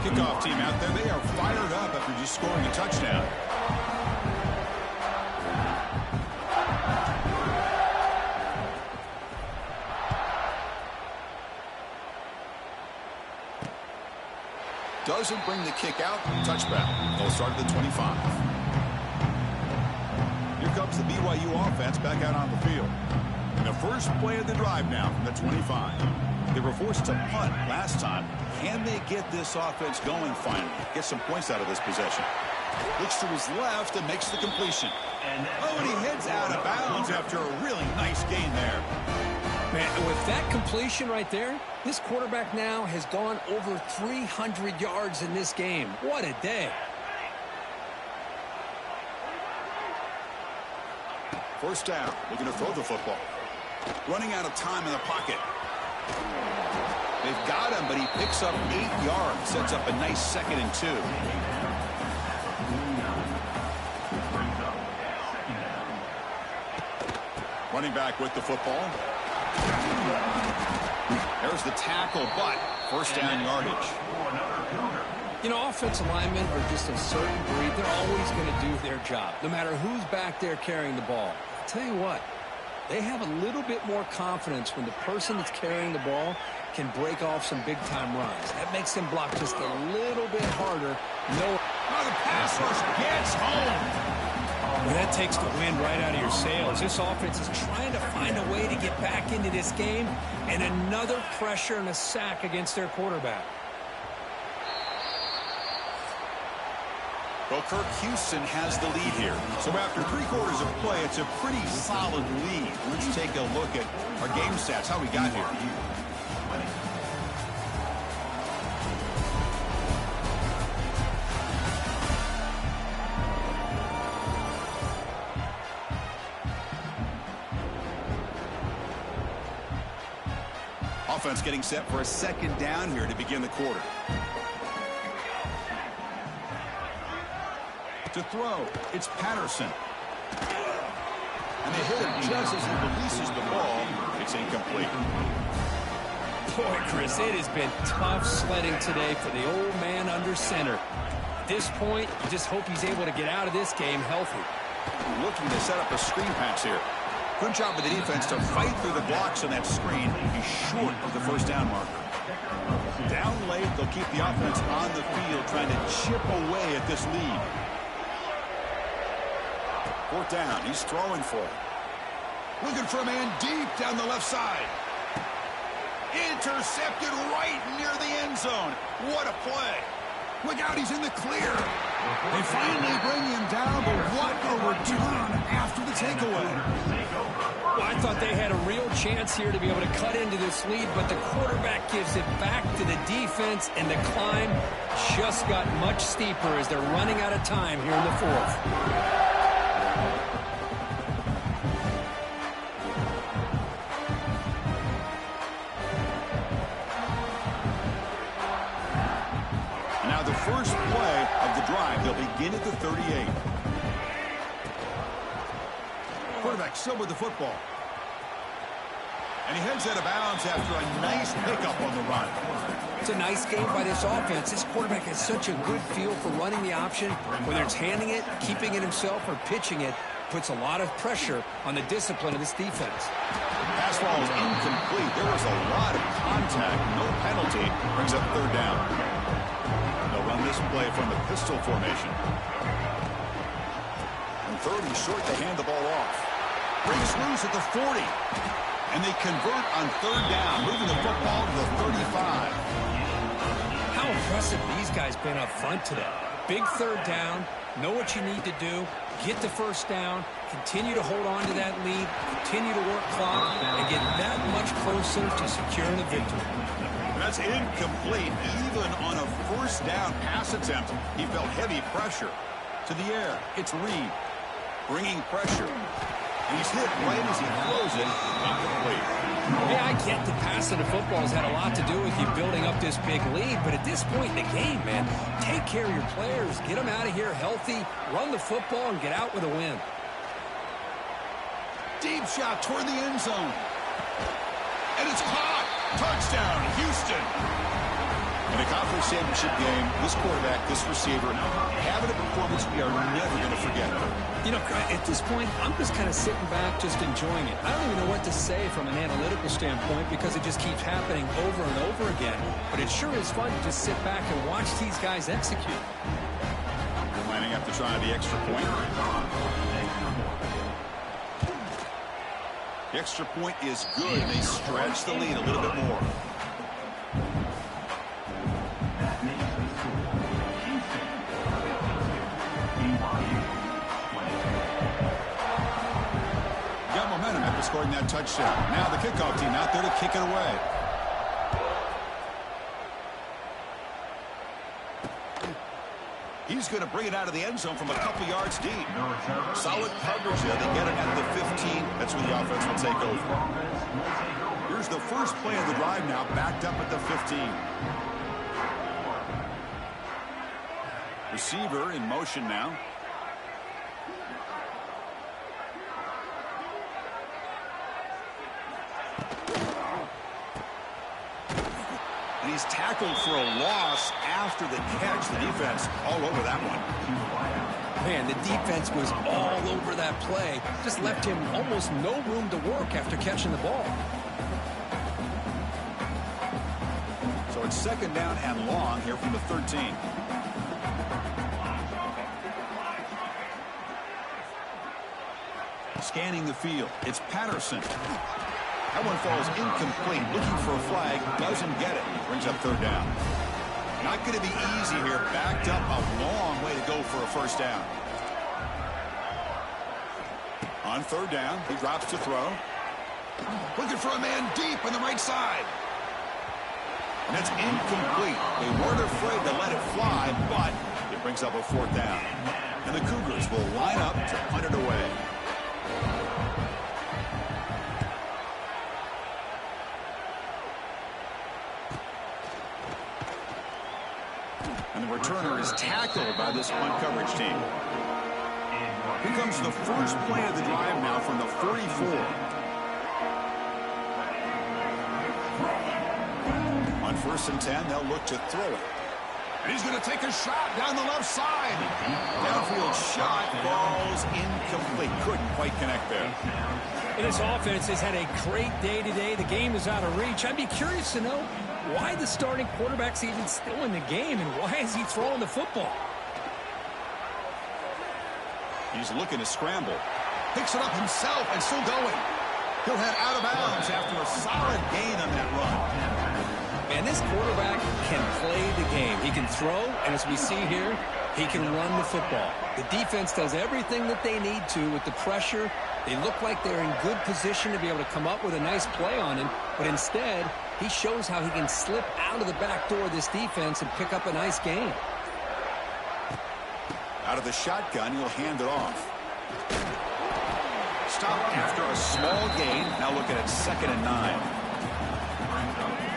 Kickoff team out there. They are fired up after just scoring a touchdown. Doesn't bring the kick out. Touchback. They'll start at the 25. Here comes the BYU offense back out on the field. And the first play of the drive now from the 25. They were forced to punt last time. Can they get this offense going finally? Get some points out of this possession. Looks to his left and makes the completion. And he heads out of bounds after a really nice gain there. Man, with that completion right there, this quarterback now has gone over 300 yards in this game. What a day. First down, looking to throw the football. Running out of time in the pocket. They've got him, but he picks up 8 yards. Sets up a nice 2nd and 2. Running back with the football. There's the tackle, but first down yardage. You know, offensive linemen are just a certain breed. They're always going to do their job, no matter who's back there carrying the ball. I'll tell you what, they have a little bit more confidence when the person that's carrying the ball can break off some big-time runs. That makes them block just a little bit harder. Now the pass rush gets home. Well, that takes the wind right out of your sails. This offense is trying to find a way to get back into this game, and another pressure and a sack against their quarterback. Well, Kirk Houston has the lead here. So after 3 quarters of play, it's a pretty solid lead. Let's take a look at our game stats, how we got here. Offense getting set for a 2nd down here to begin the quarter. To throw, it's Patterson. And they hit him just as he releases the ball. It's incomplete. Boy, Chris, it has been tough sledding today for the old man under center. At this point, you just hope he's able to get out of this game healthy. Looking to set up a screen pass here. Good job of the defense to fight through the blocks on that screen. He's short of the first down marker. Down late, they'll keep the offense on the field trying to chip away at this lead. 4th down, he's throwing for it. Looking for a man deep down the left side. Intercepted right near the end zone. What a play. Look out, he's in the clear. They finally bring him down, but what a return after the takeaway. Well, I thought they had a real chance here to be able to cut into this lead, but the quarterback gives it back to the defense, and the climb just got much steeper as they're running out of time here in the 4th. First play of the drive. They'll begin at the 38. Quarterback still with the football. And he heads out of bounds after a nice pickup on the run. It's a nice game by this offense. This quarterback has such a good feel for running the option. Whether it's handing it, keeping it himself, or pitching it, puts a lot of pressure on the discipline of this defense. Pass ball is incomplete. There was a lot of contact. No penalty. Brings up 3rd down. Run this play from the pistol formation. And 3rd and short, they hand the ball off. Breaks loose at the 40. And they convert on 3rd down, moving the football to the 35. How impressive these guys been up front today. Big 3rd down, know what you need to do, get the first down, continue to hold on to that lead, continue to work clock, and get that much closer to securing a victory. That's incomplete. Even on a first down pass attempt, he felt heavy pressure. To the air, it's Reed. Bringing pressure. And he's hit right as he throws it. Incomplete. Yeah, I get the passing of football has had a lot to do with you building up this big lead, but at this point in the game, man, take care of your players. Get them out of here healthy, run the football, and get out with a win. Deep shot toward the end zone. And it's caught. Touchdown, Houston. In a conference championship game, this quarterback, this receiver, having a performance we are never going to forget. You know, at this point, I'm just kind of sitting back, just enjoying it. I don't even know what to say from an analytical standpoint because it just keeps happening over and over again. But it sure is fun to just sit back and watch these guys execute. They're lining up to try the extra point. The extra point is good. They stretch the lead a little bit more. Got momentum at the scoring that touchdown. Now the kickoff team out there to kick it away. He's going to bring it out of the end zone from a couple yards deep. Solid coverage there. They get it at the 15. That's where the offense will take over. Here's the first play of the drive now, backed up at the 15. Receiver in motion now. And he's tackled for a loss after the catch. The defense all over that one. Man, the defense was all over that play. Just left him almost no room to work after catching the ball. So it's second down and long here from the 13. Scanning the field. It's Patterson. That one falls incomplete. Looking for a flag. Doesn't get it. Brings up third down. Not going to be easy here. Backed up a long way to go for a first down. On third down, he drops to throw. Looking for a man deep on the right side. And that's incomplete. They weren't afraid to let it fly, but it brings up a fourth down. And the Cougars will line up to punt it away. And the returner is tackled by this punt coverage team. Here comes the first play of the drive now from the 44. On 1st and 10, they'll look to throw it. And he's going to take a shot down the left side. Downfield shot falls incomplete. Couldn't quite connect there. And this offense has had a great day today. The game is out of reach. I'd be curious to know why the starting quarterback's even still in the game and why is he throwing the football? He's looking to scramble. Picks it up himself and still going. He'll head out of bounds after a solid gain on that run. And this quarterback can play the game. He can throw, and as we see here, he can run the football. The defense does everything that they need to with the pressure. They look like they're in good position to be able to come up with a nice play on him, but instead, he shows how he can slip out of the back door of this defense and pick up a nice gain. Out of the shotgun, he'll hand it off. Stopped after a small gain. Now looking at 2nd and 9.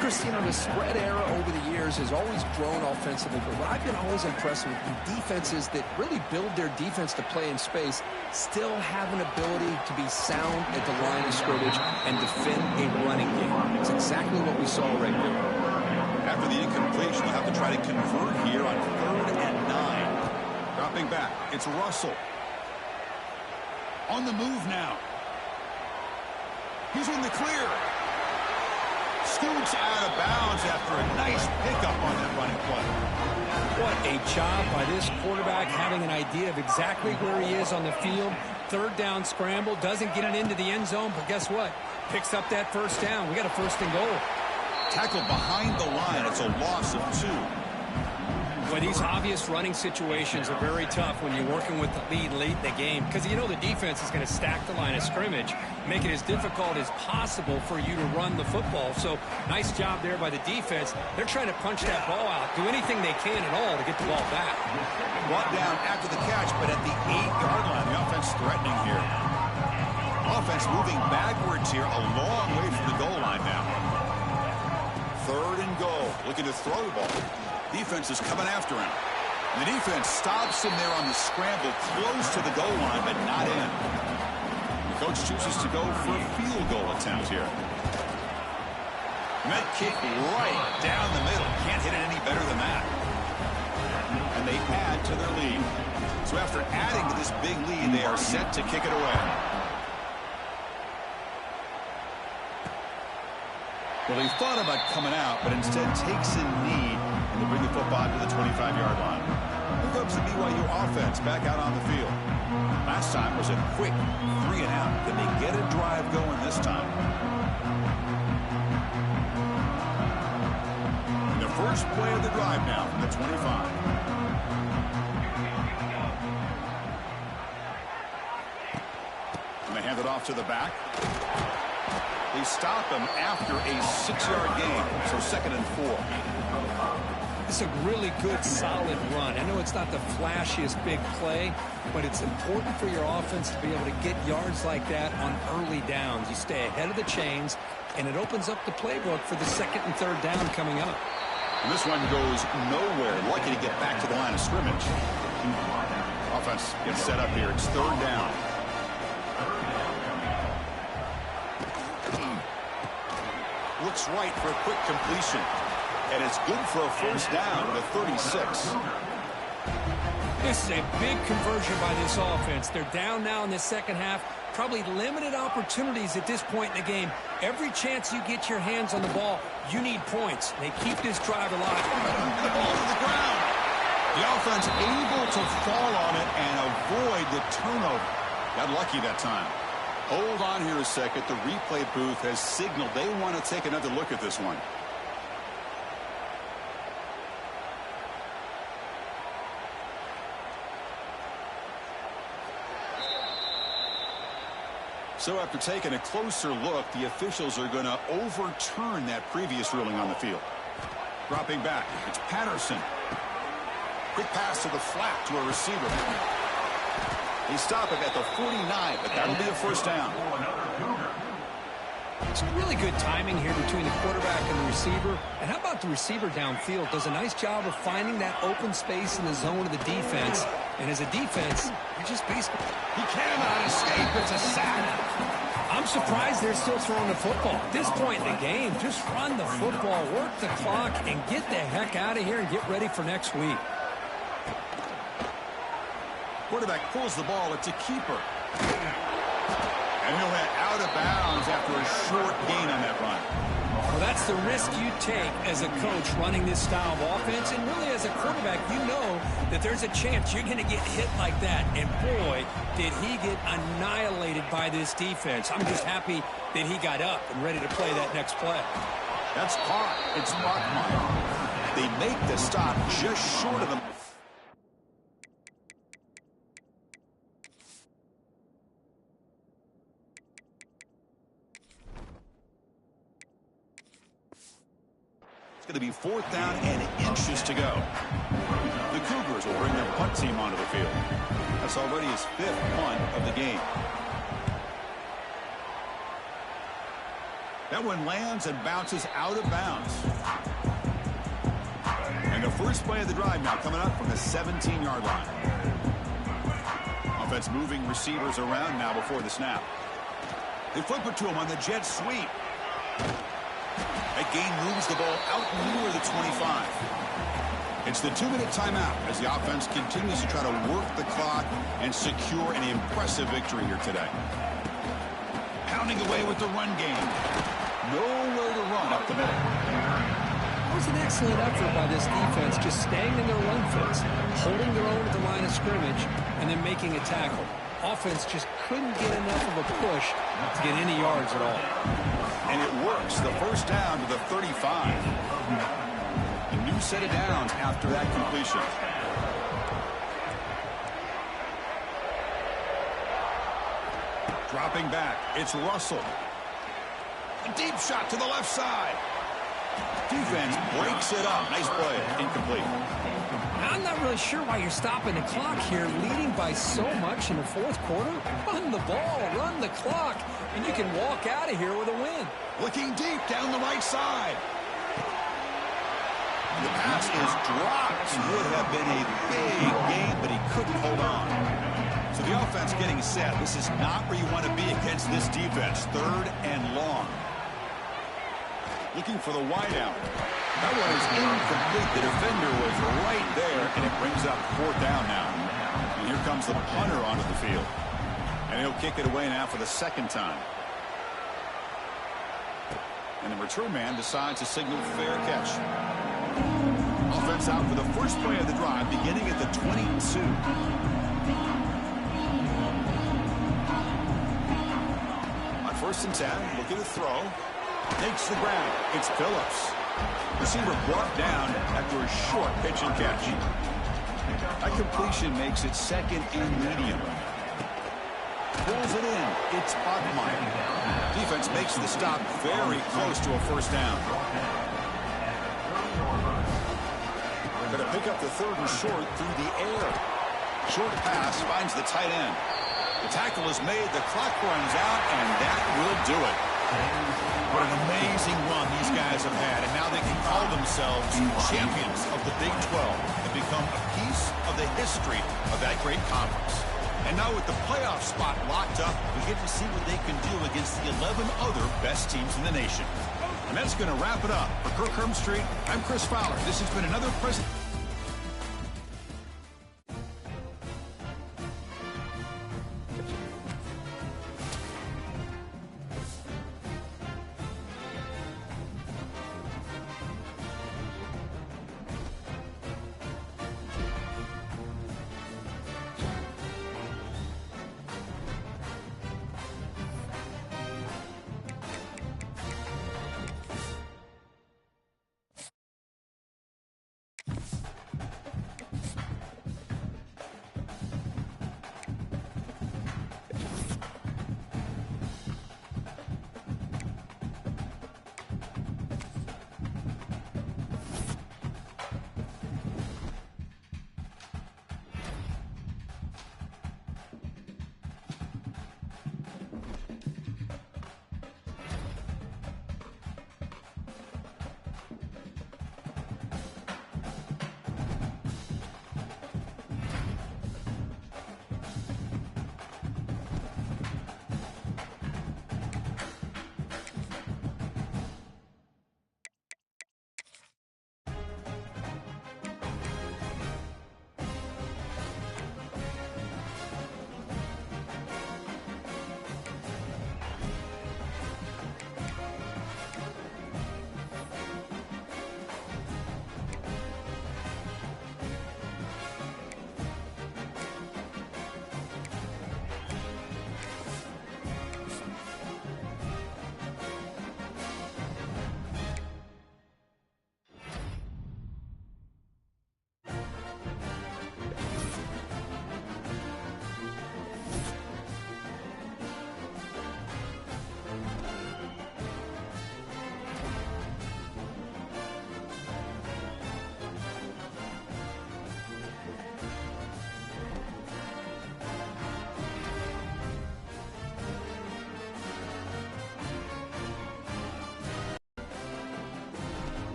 Chris, you know, the spread era over the years has always grown offensively, but what I've been always impressed with the defenses that really build their defense to play in space still have an ability to be sound at the line of scrimmage and defend a running game. It's exactly what we saw right here. After the incompletion, they'll have to try to convert here on 3rd and 9. Dropping back, it's Russell. On the move now. He's in the clear. Scoots out of bounds after a nice pickup on that running play. What a job by this quarterback having an idea of exactly where he is on the field. 3rd down scramble, doesn't get it into the end zone, but guess what? Picks up that first down. We got a 1st and goal. Tackled behind the line. It's a loss of 2. Well, these obvious running situations are very tough when you're working with the lead late in the game because you know the defense is going to stack the line of scrimmage, make it as difficult as possible for you to run the football. So nice job there by the defense. They're trying to punch that ball out, do anything they can at all to get the ball back. Brought down after the catch, but at the 8-yard line, the offense threatening here. Offense moving backwards here, a long way from the goal line now. 3rd and goal, looking to throw the ball. Defense is coming after him. And the defense stops him there on the scramble, close to the goal line, but not in. The coach chooses to go for a field goal attempt here. That kick right down the middle. Can't hit it any better than that. And they add to their lead. So after adding to this big lead, they are set to kick it away. Well, he thought about coming out, but instead takes a knee and will bring the football to the 25-yard line. Here comes the BYU offense back out on the field. Last time was a quick 3-and-out. Can they get a drive going this time? And the first play of the drive now from the 25. And they hand it off to the back. They stop him after a 6-yard gain, so 2nd and 4. It's a really good, solid run. I know it's not the flashiest big play, but it's important for your offense to be able to get yards like that on early downs. You stay ahead of the chains, and it opens up the playbook for the 2nd and 3rd down coming up. And this one goes nowhere. Lucky to get back to the line of scrimmage. Offense gets set up here. It's 3rd down. Looks right for a quick completion. And it's good for a 1st down to 36. This is a big conversion by this offense. They're down now in the 2nd half. Probably limited opportunities at this point in the game. Every chance you get your hands on the ball, you need points. They keep this drive alive. The ball to the ground. The offense able to fall on it and avoid the turnover. Got lucky that time. Hold on here a second. The replay booth has signaled they want to take another look at this one. So after taking a closer look, the officials are going to overturn that previous ruling on the field. Dropping back, it's Patterson. Quick pass to the flat to a receiver. They stop him at the 49, but that'll be a 1st down. It's really good timing here between the quarterback and the receiver. And how about the receiver downfield? Does a nice job of finding that open space in the zone of the defense. And as a defense, you're just basically... He cannot escape. It's a sack. I'm surprised they're still throwing the football. At this point in the game, just run the football, work the clock, and get the heck out of here and get ready for next week. Quarterback pulls the ball. It's a keeper. And he'll head out of bounds after a short gain on that run. Well, that's the risk you take as a coach running this style of offense. And really, as a quarterback, you know that there's a chance you're going to get hit like that. And boy, did he get annihilated by this defense. I'm just happy that he got up and ready to play that next play. That's caught. It's Markmeyer. They make the stop just short of the... It's going to be 4th down and inches to go. The Cougars will bring their punt team onto the field. That's already his 5th punt of the game. That one lands and bounces out of bounds. And the first play of the drive now coming up from the 17-yard line. Offense moving receivers around now before the snap. They flip it to him on the jet sweep. That gain moves the ball out near the 25. It's the 2-minute timeout as the offense continues to try to work the clock and secure an impressive victory here today. Pounding away with the run game. Nowhere to run up the middle. It was an excellent effort by this defense, just staying in their run fits, holding their own at the line of scrimmage, and then making a tackle. Offense just couldn't get enough of a push to get any yards at all. And it works. The 1st down to the 35. A new set of downs after that completion. Dropping back. It's Russell. A deep shot to the left side. Defense breaks it up. Nice play. Incomplete. I'm not really sure why you're stopping the clock here, leading by so much in the 4th quarter. Run the ball, run the clock, and you can walk out of here with a win. Looking deep down the right side. The pass is dropped. Would have been a big game, but he couldn't hold on. So the offense getting set. This is not where you want to be against this defense. 3rd and long. Looking for the wideout. That one is incomplete. The defender was right there, and it brings up 4th down now. And here comes the punter onto the field. And he'll kick it away now for the 2nd time. And the return man decides to signal fair catch. Offense out for the first play of the drive, beginning at the 22. On 1st and 10, looking to throw. Takes the ground. It's Phillips. Receiver brought down after a short pitch and catch. That completion makes it 2nd and medium. Pulls it in. It's Bachmeyer. Defense makes the stop very close to a first down. Going to pick up the 3rd and short through the air. Short pass finds the tight end. The tackle is made. The clock runs out, and that will do it. What an amazing run these guys have had, and now they can call themselves champions of the Big 12 and become a piece of the history of that great conference. And now with the playoff spot locked up, we get to see what they can do against the 11 other best teams in the nation. And that's going to wrap it up. For Kirk Hermstreet, I'm Chris Fowler. This has been another present.